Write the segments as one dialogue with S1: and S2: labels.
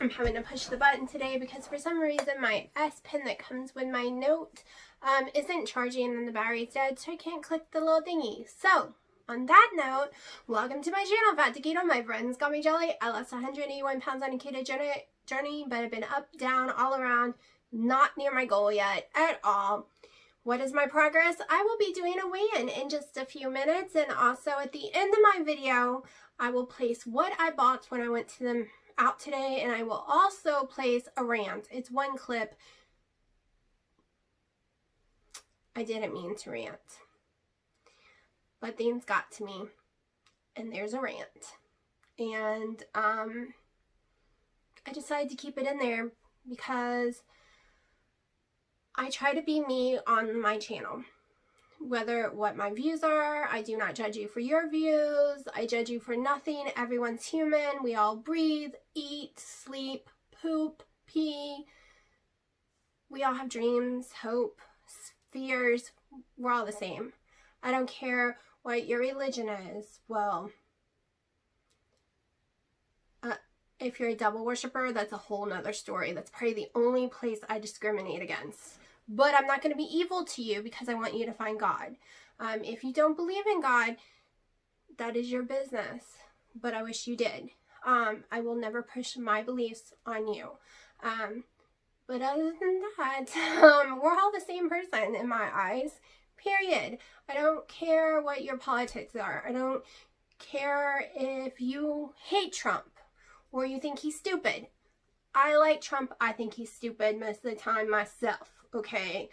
S1: I'm having to push the button today because for some reason my S Pen that comes with my note isn't charging and the battery's dead, so I can't click the little thingy. So, on that note, welcome to my channel, Fat to Keto. My friends got me jelly. I lost 181 pounds on a ketogenic journey, but I've been up, down, all around, not near my goal yet at all. What is my progress? I will be doing a weigh-in in just a few minutes, and also at the end of my video, I will place what I bought when I went to them out today, and I will also place a rant. It's one clip. I didn't mean to rant, but things got to me, and there's a rant. And I decided to keep it in there because I try to be me on my channel. Whether what my views are, I do not judge you for your views. I judge you for nothing. Everyone's human. We all breathe, eat, sleep, poop, pee. We all have dreams, hope, fears. We're all the same. I don't care what your religion is. Well, if you're a devil worshiper, that's a whole nother story. That's probably the only place I discriminate against. But I'm not going to be evil to you because I want you to find God. If you don't believe in God, that is your business. But I wish you did. I will never push my beliefs on you. But other than that, we're all the same person in my eyes. Period. I don't care what your politics are. I don't care if you hate Trump or you think he's stupid. I like Trump. I think he's stupid most of the time myself. Okay,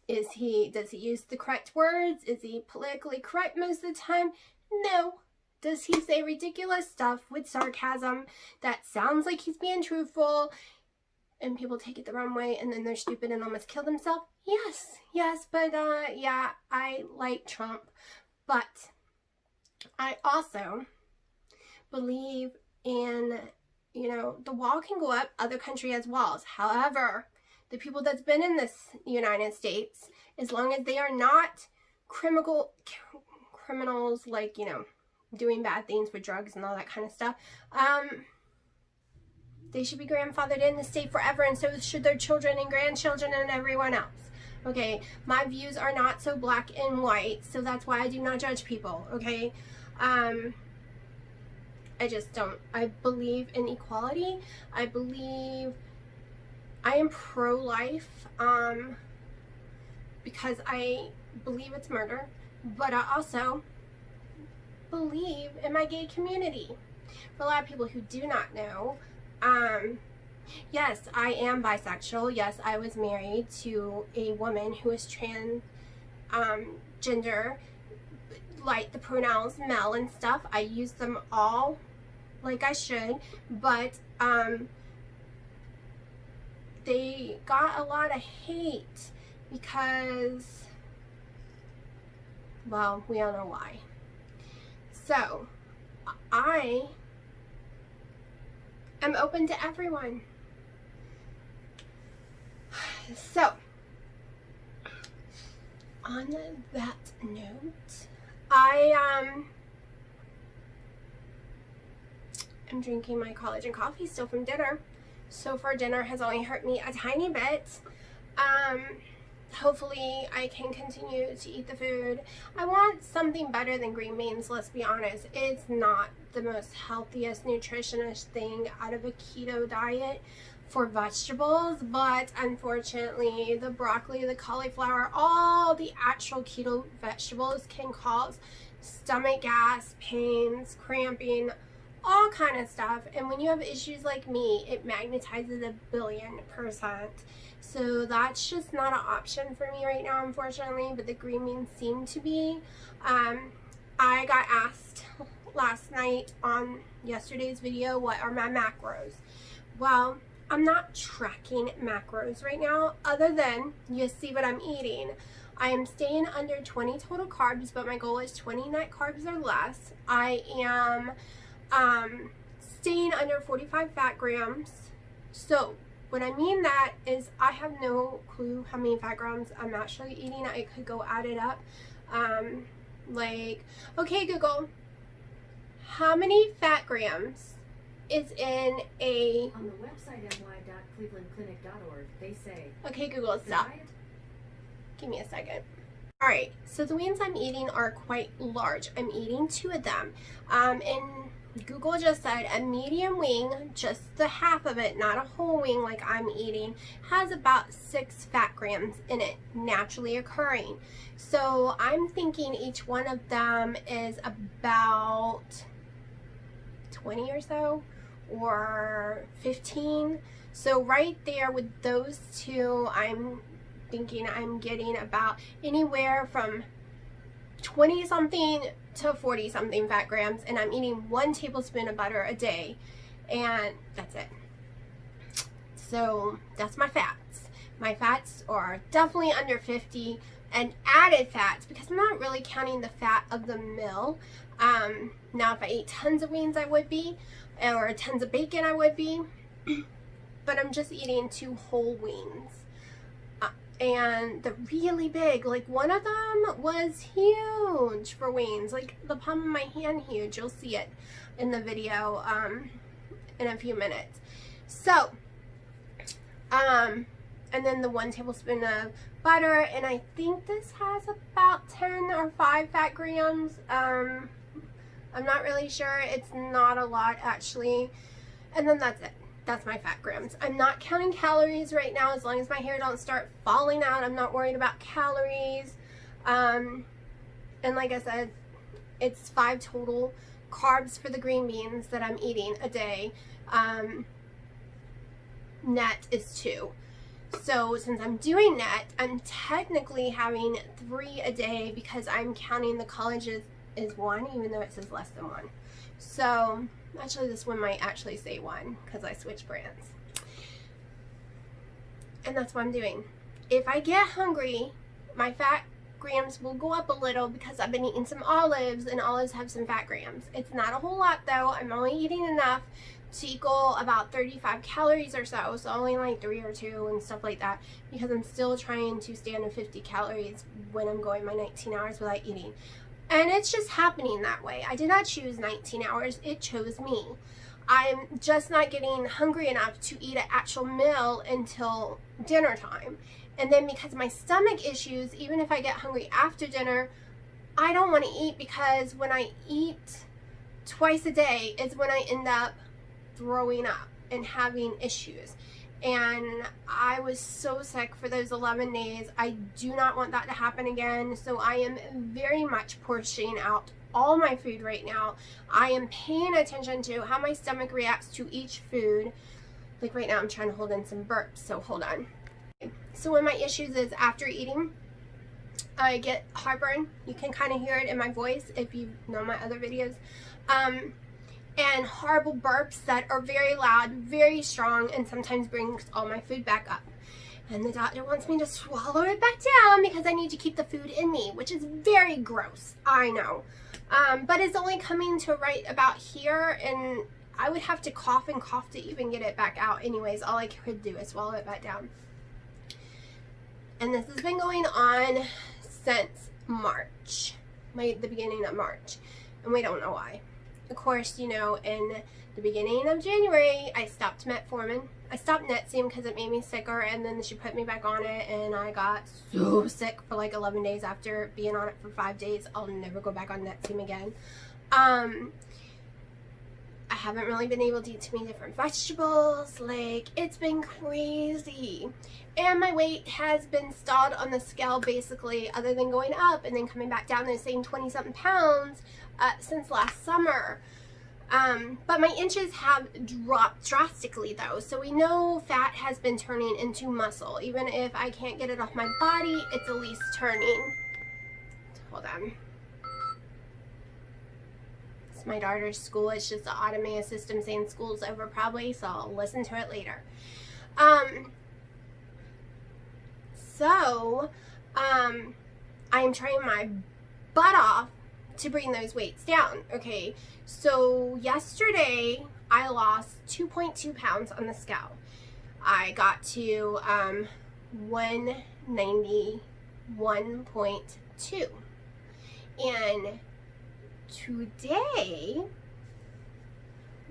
S1: does he use the correct words? Is he politically correct most of the time? No. Does he say ridiculous stuff with sarcasm that sounds like he's being truthful and people take it the wrong way and then they're stupid and almost kill themselves? Yes, but yeah, I like Trump, but I also believe in, the wall can go up, other country has walls. However, the people that's been in this United States, as long as they are not criminals, like, doing bad things with drugs and all that kind of stuff, they should be grandfathered in the state forever, and so should their children and grandchildren and everyone else. Okay, my views are not so black and white, so that's why I do not judge people, okay? I just don't. I believe in equality. I am pro-life because I believe it's murder, but I also believe in my gay community. For a lot of people who do not know, yes, I am bisexual. Yes, I was married to a woman who is gender, like the pronouns male and stuff. I use them all like I should, but they got a lot of hate because, well, we all know why. So, I am open to everyone. So, on that note, I am drinking my collagen coffee still from dinner. So far, dinner has only hurt me a tiny bit. Hopefully I can continue to eat the food. I want something better than green beans, let's be honest. It's not the most healthiest, nutritionist thing out of a keto diet for vegetables, but unfortunately the broccoli, the cauliflower, all the actual keto vegetables can cause stomach gas, pains, cramping, all kind of stuff. And when you have issues like me, it magnetizes 1,000,000,000%. So that's just not an option for me right now, unfortunately, but the green beans seem to be. I got asked last night on yesterday's video, what are my macros? Well, I'm not tracking macros right now, other than you see what I'm eating. I am staying under 20 total carbs, but my goal is 20 net carbs or less. I am staying under 45 fat grams. So what I mean that is I have no clue how many fat grams I'm actually eating. I could go add it up. Like, okay, Google, how many fat grams is in a...
S2: On the website my.clevelandclinic.org, they say...
S1: Okay, Google, stop. Give me a second. Alright, so the wings I'm eating are quite large. I'm eating 2 of them. And Google just said a medium wing, just the half of it, not a whole wing like I'm eating, has about 6 fat grams in it, naturally occurring. So I'm thinking each one of them is about 20 or so, or 15. So right there with those 2, I'm thinking I'm getting about anywhere from 20 something to 40 something fat grams, and I'm eating 1 tablespoon of butter a day, and that's it. So that's my fats. My fats are definitely under 50, and added fats, because I'm not really counting the fat of the meal. Now if I ate tons of wings I would be, or tons of bacon I would be, but I'm just eating 2 whole wings. And they're really big. Like, one of them was huge for wings, like the palm of my hand huge. You'll see it in the video in a few minutes. So and then the 1 tablespoon of butter, and I think this has about 10 or 5 fat grams. I'm not really sure. It's not a lot actually. And then that's it. That's my fat grams. I'm not counting calories right now. As long as my hair don't start falling out, I'm not worried about calories. And like I said, it's 5 total carbs for the green beans that I'm eating a day. Net is 2. So since I'm doing net, I'm technically having 3 a day, because I'm counting the colleges is 1, even though it says less than 1. So actually this one might actually say 1, because I switched brands. And that's what I'm doing. If I get hungry, my fat grams will go up a little, because I've been eating some olives, and olives have some fat grams. It's not a whole lot though. I'm only eating enough to equal about 35 calories or so, so only like 3 or 2 and stuff like that, because I'm still trying to stay under 50 calories when I'm going my 19 hours without eating. And it's just happening that way. I did not choose 19 hours, it chose me. I'm just not getting hungry enough to eat an actual meal until dinner time. And then because of my stomach issues, even if I get hungry after dinner, I don't want to eat, because when I eat twice a day is when I end up throwing up and having issues. And I was so sick for those 11 days. I do not want that to happen again. So I am very much portioning out all my food right now. I am paying attention to how my stomach reacts to each food. Like right now I'm trying to hold in some burps, so hold on. So one of my issues is after eating, I get heartburn. You can kind of hear it in my voice if you know my other videos. And horrible burps that are very loud, very strong, and sometimes brings all my food back up. And the doctor wants me to swallow it back down because I need to keep the food in me, which is very gross, I know. But it's only coming to right about here, and I would have to cough and cough to even get it back out anyways. All I could do is swallow it back down. And this has been going on since March, the beginning of March, and we don't know why. Of course, you know, in the beginning of January, I stopped metformin. I stopped Nexium because it made me sicker, and then she put me back on it, and I got so sick for like 11 days after being on it for 5 days. I'll never go back on Nexium again. I haven't really been able to eat too many different vegetables. Like, it's been crazy. And my weight has been stalled on the scale, basically, other than going up and then coming back down the same 20-something pounds since last summer. But my inches have dropped drastically though, so we know fat has been turning into muscle. Even if I can't get it off my body, it's at least turning. Hold on. It's my daughter's school. It's just an automated system saying school's over probably, so I'll listen to it later. I am trying my butt off to bring those weights down. Okay, so yesterday I lost 2.2 pounds on the scale. I got to 191.2, and today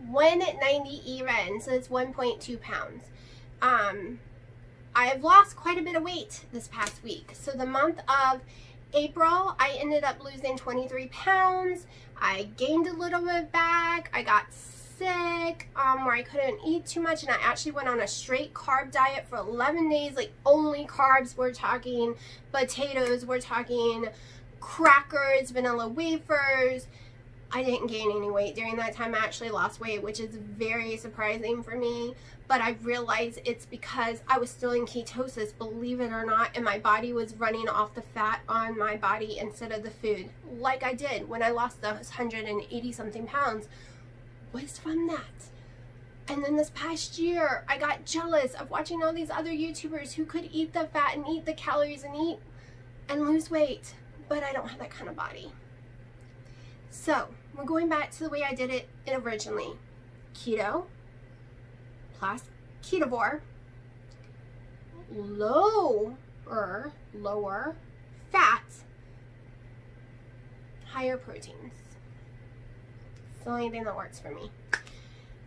S1: 190 even, so it's 1.2 pounds. I've lost quite a bit of weight this past week. So the month of April, I ended up losing 23 pounds. I gained a little bit back. I got sick, where I couldn't eat too much, and I actually went on a straight carb diet for 11 days, like only carbs. We're talking potatoes, we're talking crackers, vanilla wafers. I didn't gain any weight during that time. I actually lost weight, which is very surprising for me. But I realized it's because I was still in ketosis, believe it or not, and my body was running off the fat on my body instead of the food, like I did when I lost those 180 something pounds, was from that. And then this past year, I got jealous of watching all these other YouTubers who could eat the fat and eat the calories and eat and lose weight, but I don't have that kind of body. So we're going back to the way I did it originally. Keto plus ketovore, lower fat, higher proteins. It's the only thing that works for me.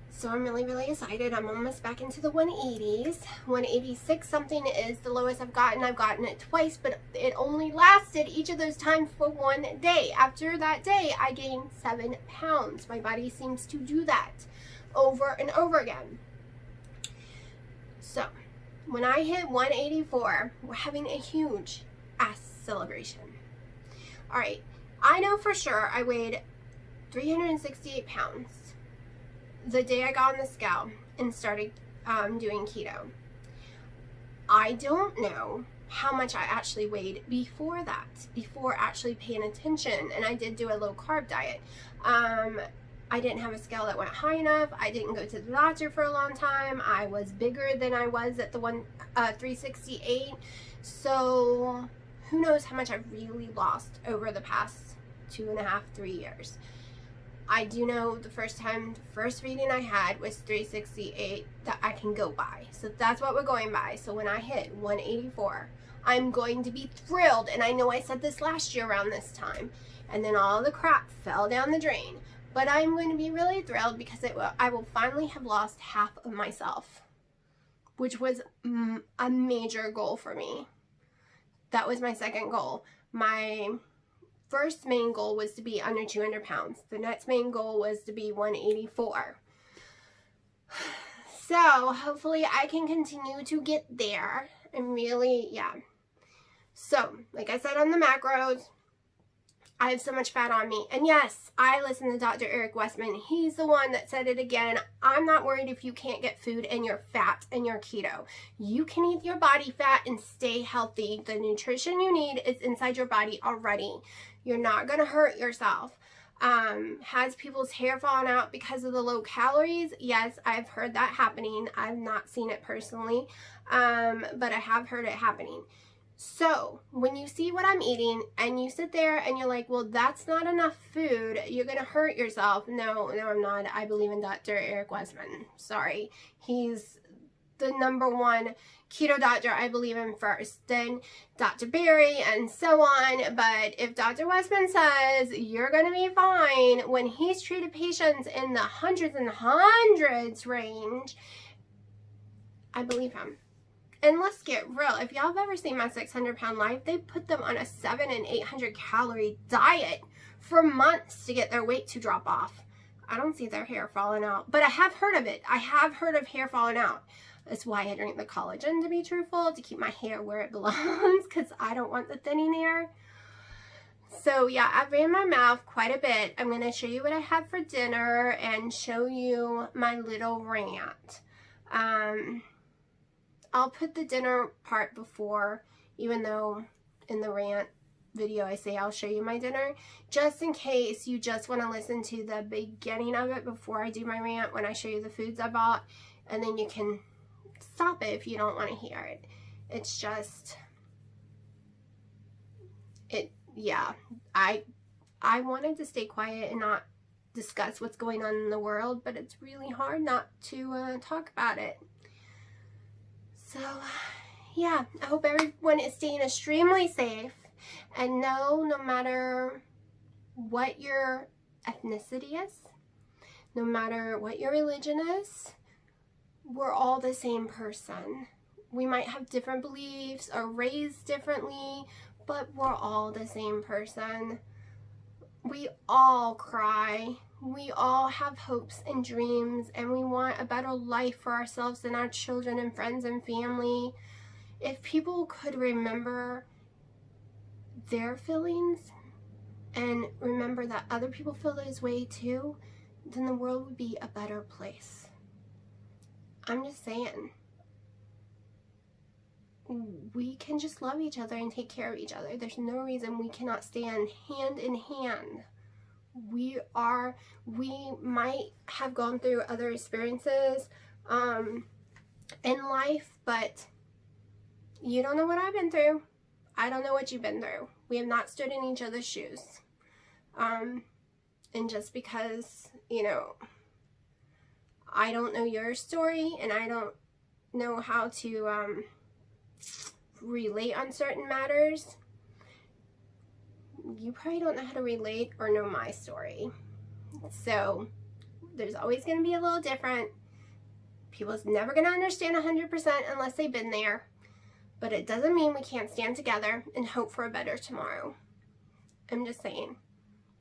S1: So I'm really, really excited. I'm almost back into the 180s. 186 something is the lowest I've gotten. I've gotten it twice, but it only lasted each of those times for 1 day. After that day, I gained 7 pounds. My body seems to do that over and over again. So when I hit 184, we're having a huge ass celebration. All right, I know for sure I weighed 368 pounds the day I got on the scale and started doing keto. I don't know how much I actually weighed before that, before actually paying attention, and I did do a low carb diet. I didn't have a scale that went high enough. I didn't go to the doctor for a long time. I was bigger than I was at the 368. So who knows how much I really lost over the past 2.5, 3 years. I do know the first reading I had was 368 that I can go by. So that's what we're going by. So when I hit 184, I'm going to be thrilled. And I know I said this last year around this time. And then all the crap fell down the drain. But I'm going to be really thrilled because I will finally have lost half of myself, which was a major goal for me. That was my second goal. My first main goal was to be under 200 pounds. The next main goal was to be 184. So hopefully I can continue to get there and really, yeah. So like I said on the macros, I have so much fat on me. And yes, I listen to Dr. Eric Westman. He's the one that said it again. I'm not worried if you can't get food and you're fat and you're keto. You can eat your body fat and stay healthy. The nutrition you need is inside your body already. You're not going to hurt yourself. Has people's hair fallen out because of the low calories? Yes, I've heard that happening. I've not seen it personally, but I have heard it happening. So when you see what I'm eating and you sit there and you're like, well, that's not enough food, you're going to hurt yourself. No, I'm not. I believe in Dr. Eric Westman. Sorry. He's the #1 keto doctor I believe in first, then Dr. Berry and so on. But if Dr. Westman says you're going to be fine when he's treated patients in the hundreds and hundreds range, I believe him. And let's get real. If y'all have ever seen my 600-pound life, they put them on a 700 and 800 calorie diet for months to get their weight to drop off. I don't see their hair falling out, but I have heard of it. I have heard of hair falling out. That's why I drink the collagen, to be truthful, to keep my hair where it belongs, because I don't want the thinning hair. So yeah, I ran my mouth quite a bit. I'm going to show you what I had for dinner and show you my little rant. I'll put the dinner part before, even though in the rant video I say I'll show you my dinner, just in case you just want to listen to the beginning of it before I do my rant when I show you the foods I bought, and then you can stop it if you don't want to hear it. It's just, yeah, I wanted to stay quiet and not discuss what's going on in the world, but it's really hard not to talk about it. So, yeah, I hope everyone is staying extremely safe, and no matter what your ethnicity is, no matter what your religion is, we're all the same person. We might have different beliefs or raised differently, but we're all the same person. We all cry. We all have hopes and dreams, and we want a better life for ourselves and our children and friends and family. If people could remember their feelings and remember that other people feel this way too, then the world would be a better place. I'm just saying. We can just love each other and take care of each other. There's no reason we cannot stand hand in hand. We might have gone through other experiences in life, but you don't know what I've been through. I don't know what you've been through. We have not stood in each other's shoes. And just because, I don't know your story and I don't know how to relate on certain matters, you probably don't know how to relate or know my story. So there's always going to be a little different. People's never going to understand 100% unless they've been there. But it doesn't mean we can't stand together and hope for a better tomorrow. I'm just saying,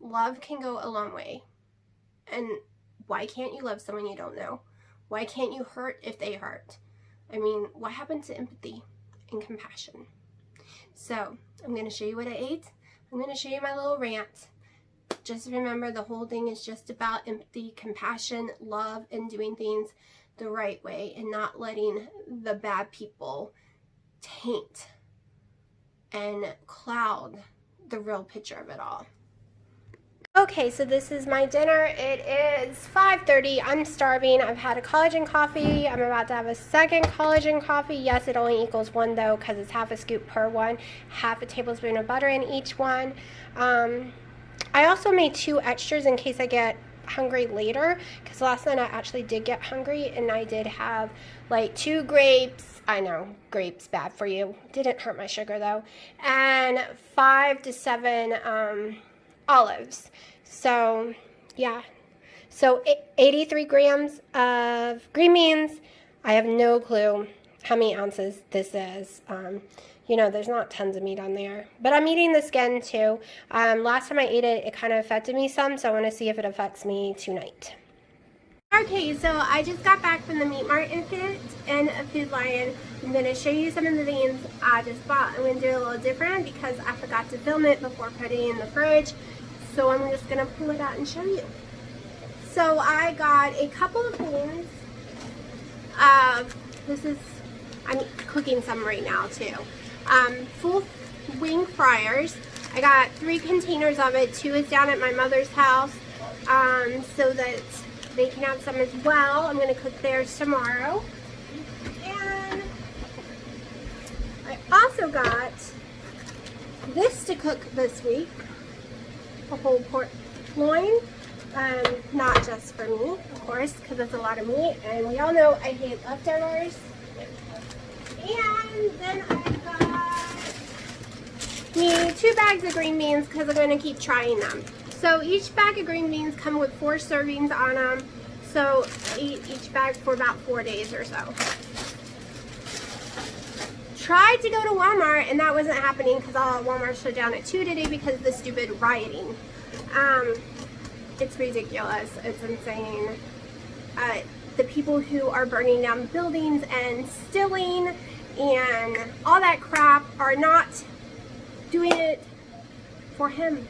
S1: love can go a long way. And why can't you love someone you don't know? Why can't you hurt if they hurt? I mean, what happened to empathy and compassion? So I'm going to show you what I ate. I'm going to show you my little rant. Just remember, the whole thing is just about empathy, compassion, love, and doing things the right way and not letting the bad people taint and cloud the real picture of it all. Okay, so this is my dinner. It is 5:30. I'm starving. I've had a collagen coffee. I'm about to have a second collagen coffee. Yes, it only equals one though, because it's half a scoop per one, half a tablespoon of butter in each one. I also made 2 extras in case I get hungry later, because last night I actually did get hungry and I did have like 2 grapes. I know, grapes bad for you. Didn't hurt my sugar though. And 5 to 7 olives. So yeah, so 83 grams of green beans. I have no clue how many ounces this is. There's not tons of meat on there, but I'm eating the skin too. Last time I ate it, it kind of affected me some, so I want to see if it affects me tonight. Okay, so I just got back from the meat market and a Food Lion. I'm going to show you some of the things I just bought. I'm going to do it a little different because I forgot to film it before putting it in the fridge. So I'm just going to pull it out and show you. So I got a couple of things. I'm cooking some right now too. Full wing fryers. I got 3 containers of it. 2 is down at my mother's house so that they can have some as well. I'm going to cook theirs tomorrow. And I also got this to cook this week. A whole pork loin. Not just for me, of course, because it's a lot of meat. And we all know I hate leftovers. And then I got me 2 bags of green beans because I'm going to keep trying them. So each bag of green beans come with 4 servings on them. So each bag for about 4 days or so. Tried to go to Walmart and that wasn't happening because all Walmart shut down at 2 today because of the stupid rioting. It's ridiculous. It's insane. The people who are burning down buildings and stealing and all that crap are not doing it for him.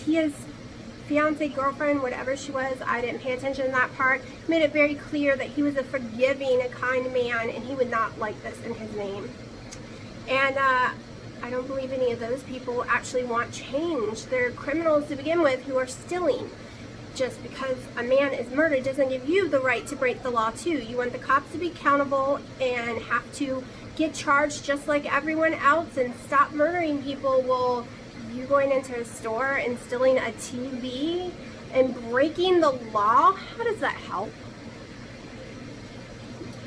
S1: His fiance, girlfriend, whatever she was, I didn't pay attention to that part, made it very clear that he was a forgiving, a kind man, and he would not like this in his name. And I don't believe any of those people actually want change. They're criminals to begin with who are stealing. Just because a man is murdered doesn't give you the right to break the law too. You want the cops to be accountable and have to get charged just like everyone else and stop murdering people. Well, you going into a store and stealing a TV and breaking the law, how does that help?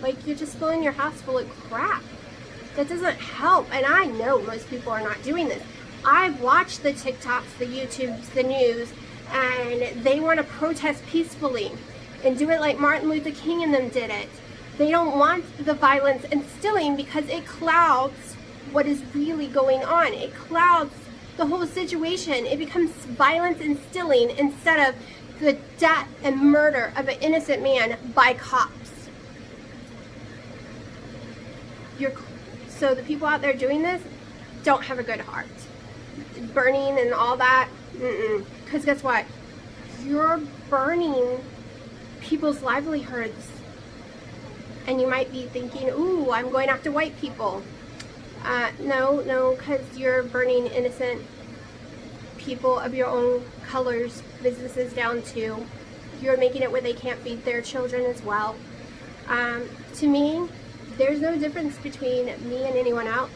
S1: Like, you're just filling your house full of crap. That doesn't help. And I know most people are not doing this. I've watched the TikToks, the YouTubes, the news, and they want to protest peacefully and do it like Martin Luther King and them did it. They don't want the violence instilling because it clouds what is really going on. It clouds the whole situation. It becomes violence instilling instead of the death and murder of an innocent man by cops. So the people out there doing this don't have a good heart. Burning and all that, because guess what? You're burning people's livelihoods. And you might be thinking, ooh, I'm going after white people. No, because you're burning innocent people of your own colors, businesses down too. You're making it where they can't feed their children as well. To me, there's no difference between me and anyone else,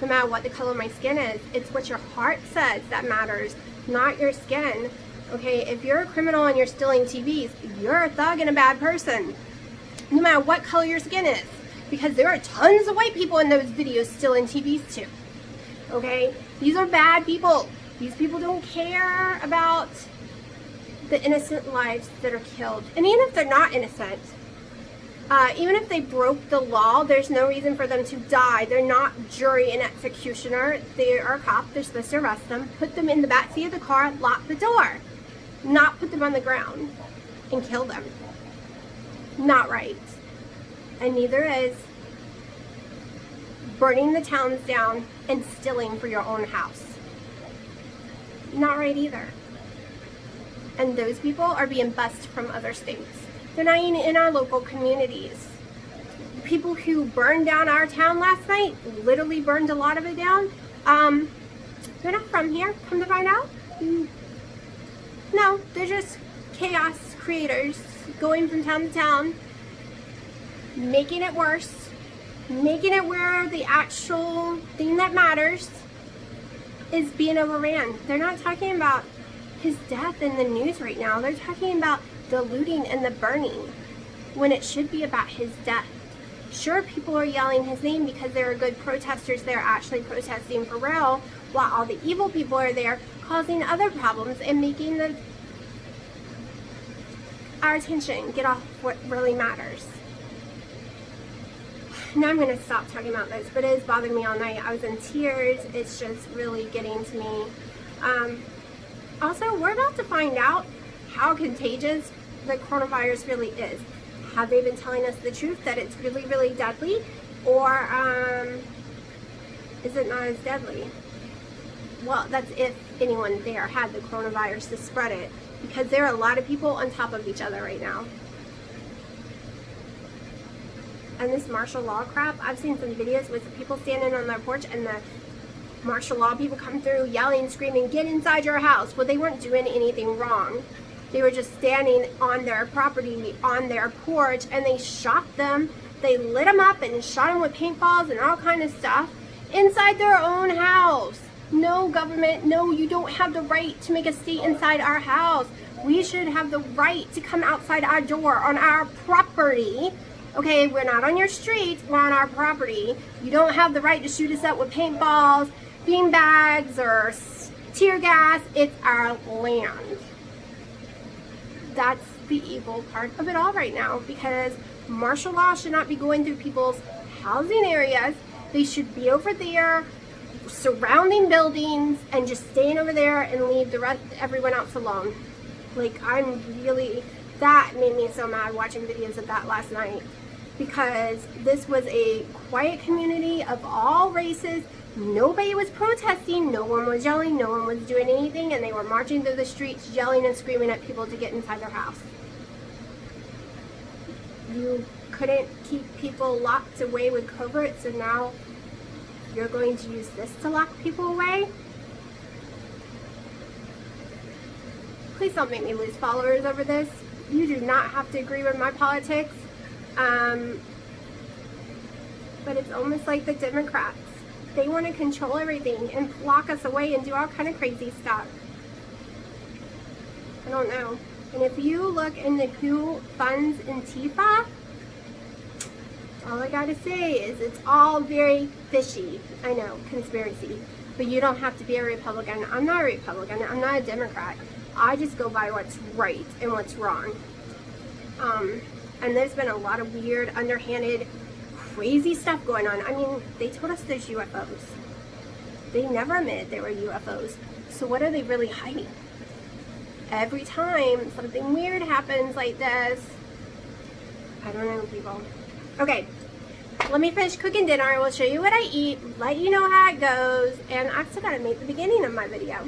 S1: no matter what the color of my skin is. It's what your heart says that matters, not your skin. Okay, if you're a criminal and you're stealing TVs, you're a thug and a bad person, no matter what color your skin is, because there are tons of white people in those videos stealing TVs too. Okay, these are bad people. These people don't care about the innocent lives that are killed. And even if they're not innocent, even if they broke the law, there's no reason for them to die. They're not jury and executioner. They are a cop. They're supposed to arrest them, put them in the backseat of the car, lock the door, not put them on the ground and kill them. Not right. And neither is burning the towns down and stealing for your own house. Not right either. And those people are being bused from other states. They're not even in our local communities. The people who burned down our town last night, literally burned a lot of it down, they're not from here, come to find out. No, they're just chaos creators going from town to town, making it worse, making it where the actual thing that matters is being overran. They're not talking about his death in the news right now. They're talking about the looting and the burning when it should be about his death. Sure, people are yelling his name because they're good protesters. They're actually protesting for real, while all the evil people are there causing other problems and making our attention get off what really matters. Now I'm going to stop talking about this, but it has bothered me all night. I was in tears. It's just really getting to me. Also, we're about to find out how contagious the coronavirus really is. Have they been telling us the truth that it's really, really deadly? Or is it not as deadly? Well, that's if anyone there had the coronavirus to spread it, because there are a lot of people on top of each other right now. And this martial law crap, I've seen some videos with the people standing on their porch and the martial law people come through yelling, screaming, get inside your house. Well, they weren't doing anything wrong. They were just standing on their property, on their porch, and they shot them. They lit them up and shot them with paintballs and all kind of stuff inside their own house. No, government, no, you don't have the right to make a state inside our house. We should have the right to come outside our door on our property. Okay, we're not on your street, we're on our property. You don't have the right to shoot us up with paintballs, bean bags, or tear gas. It's our land. That's the evil part of it all right now, because martial law should not be going through people's housing areas. They should be over there surrounding buildings and just staying over there and leave the rest, everyone else alone. Like, that made me so mad watching videos of that last night, because this was a quiet community of all races. Nobody was protesting, no one was yelling, no one was doing anything, and they were marching through the streets yelling and screaming at people to get inside their house. You couldn't keep people locked away with covert, so now you're going to use this to lock people away? Please don't make me lose followers over this. You do not have to agree with my politics. But it's almost like the Democrats. They want to control everything and lock us away and do all kind of crazy stuff. I don't know. And if you look into who funds Antifa, all I gotta say is it's all very fishy. I know, conspiracy. But you don't have to be a Republican. I'm not a Republican. I'm not a Democrat. I just go by what's right and what's wrong. And there's been a lot of weird, underhanded, crazy stuff going on. I mean, they told us there's UFOs. They never admitted there were UFOs. So what are they really hiding? Every time something weird happens like this, I don't know, people. Okay, let me finish cooking dinner. I will show you what I eat, let you know how it goes, and I still gotta make the beginning of my video.